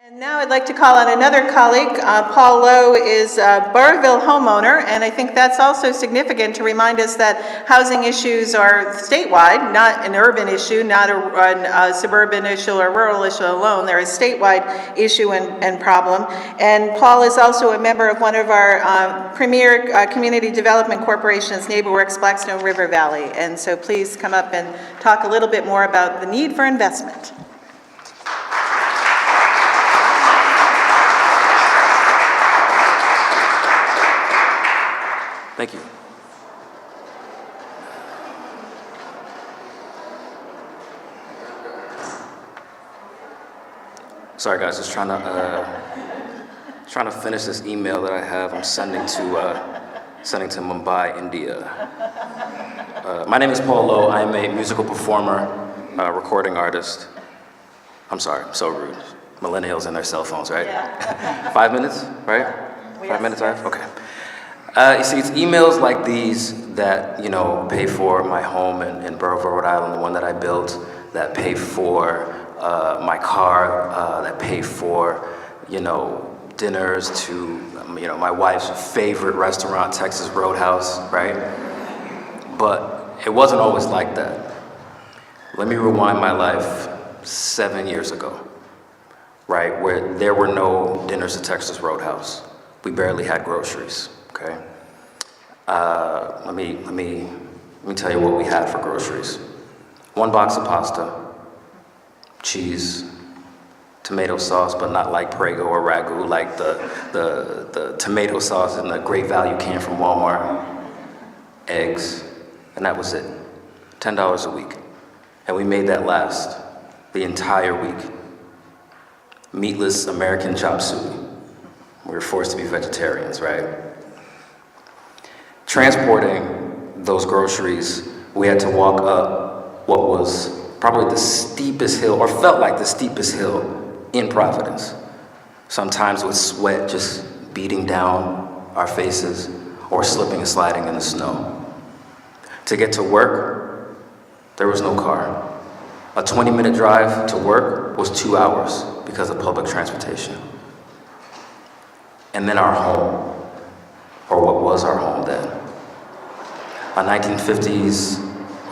And now I'd like to call on another colleague. Paolo is a Burrillville homeowner, and I think that's also significant to remind us that housing issues are statewide, not an urban issue, not a suburban issue or rural issue alone. They're a statewide issue and problem. And Paul is also a member of one of our premier community development corporations, NeighborWorks Blackstone River Valley. And so please come up and talk a little bit more about the need for investment. Thank you. Sorry guys, just trying to finish this email that I have. I'm sending to Mumbai, India. My name is Paolo. I am a musical performer, recording artist. I'm sorry, I'm so rude. Millennials and their cell phones, right? Yeah. 5 minutes, right? Yes. 5 minutes, right? Okay. You see, it's emails like these that, pay for my home in Burrillville, Rhode Island, the one that I built, that pay for my car, that pay for, dinners to, my wife's favorite restaurant, Texas Roadhouse, right? But it wasn't always like that. Let me rewind my life 7 years ago, right, where there were no dinners at Texas Roadhouse. We barely had groceries. Okay. Let me tell you what we had for groceries. 1 box of pasta, cheese, tomato sauce, but not like Prego or Ragu, like the tomato sauce in the Great Value can from Walmart, eggs, and that was it. $10 a week. And we made that last the entire week. Meatless American chop suey. We were forced to be vegetarians, right? Transporting those groceries, we had to walk up what was probably the steepest hill, or felt like the steepest hill in Providence. Sometimes with sweat just beating down our faces, or slipping and sliding in the snow. To get to work, there was no car. A 20-minute drive to work was 2 hours because of public transportation. And then our home, or what was our home then. A 1950s,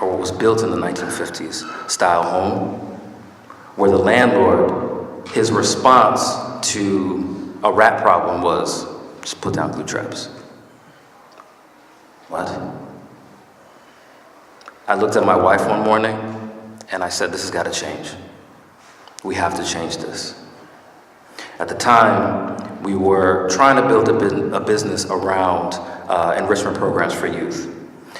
or what was built in the 1950s, style home, where the landlord, his response to a rat problem was, just put down glue traps. What? I looked at my wife one morning, and I said, this has got to change. We have to change this. At the time, we were trying to build a business around enrichment programs for youth.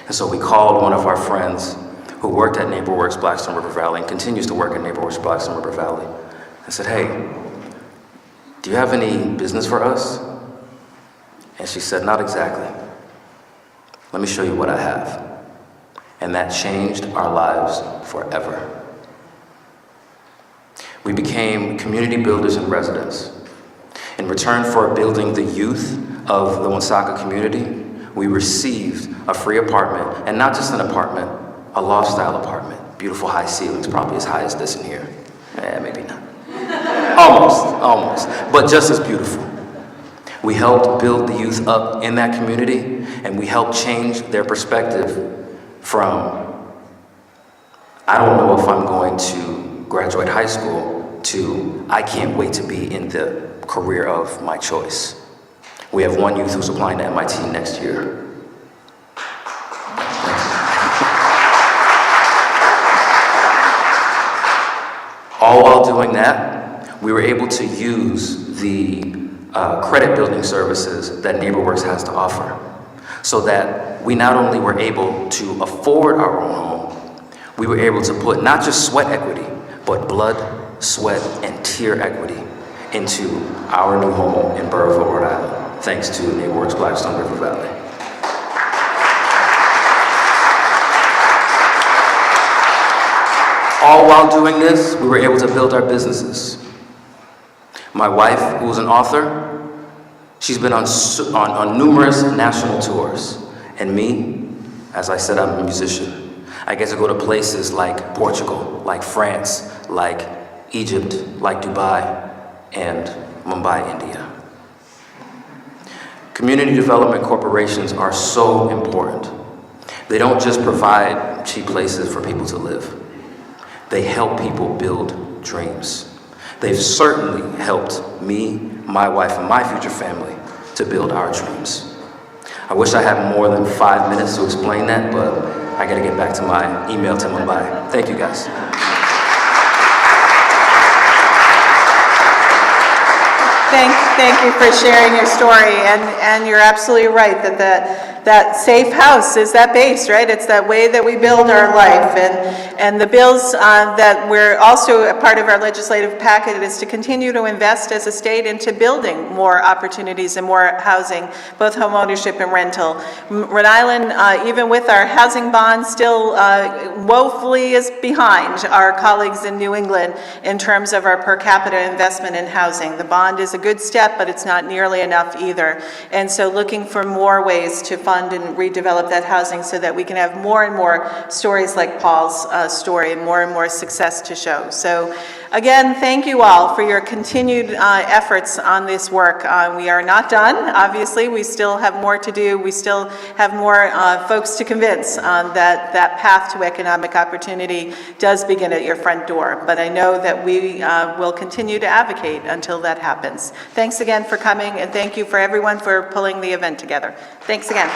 And so we called one of our friends who worked at NeighborWorks Blackstone River Valley and continues to work at NeighborWorks Blackstone River Valley. I said, hey, do you have any business for us? And she said, not exactly. Let me show you what I have. And that changed our lives forever. We became community builders and residents. In return for building the youth of the Woonsocket community, we received a free apartment, and not just an apartment, a loft-style apartment. Beautiful high ceilings, probably as high as this in here. Maybe not. Almost, but just as beautiful. We helped build the youth up in that community, and we helped change their perspective from, I don't know if I'm going to graduate high school, to, I can't wait to be in the career of my choice. We have one youth who's applying to MIT next year. All while doing that, we were able to use the credit building services that NeighborWorks has to offer, so that we not only were able to afford our own home, we were able to put not just sweat equity, but blood, sweat, and tear equity into our new home in Burrillville, Rhode Island, thanks to NeighborWorks Blackstone River Valley. All while doing this, we were able to build our businesses. My wife, who's an author, she's been on numerous national tours. And me, as I said, I'm a musician. I get to go to places like Portugal, like France, like Egypt, like Dubai, and Mumbai, India. Community development corporations are so important. They don't just provide cheap places for people to live. They help people build dreams. They've certainly helped me, my wife, and my future family to build our dreams. I wish I had more than 5 minutes to explain that, but I gotta get back to my email to Mumbai. Thank you, guys. Thank you for sharing your story, and you're absolutely right that safe house is that base, right? It's that way that we build our life, and the bills that we're also a part of our legislative packet is to continue to invest as a state into building more opportunities and more housing, both home ownership and rental. Rhode Island, even with our housing bond, still woefully is behind our colleagues in New England in terms of our per capita investment in housing. The bond is a good step, but it's not nearly enough either. And so looking for more ways to fund and redevelop that housing so that we can have more and more stories like Paul's story and more success to show. So again, thank you all for your continued efforts on this work. We are not done, obviously. We still have more to do. We still have more folks to convince that that path to economic opportunity does begin at your front door. But I know that we will continue to advocate until that happens. Thanks again for coming, and thank you for everyone for pulling the event together. Thanks again.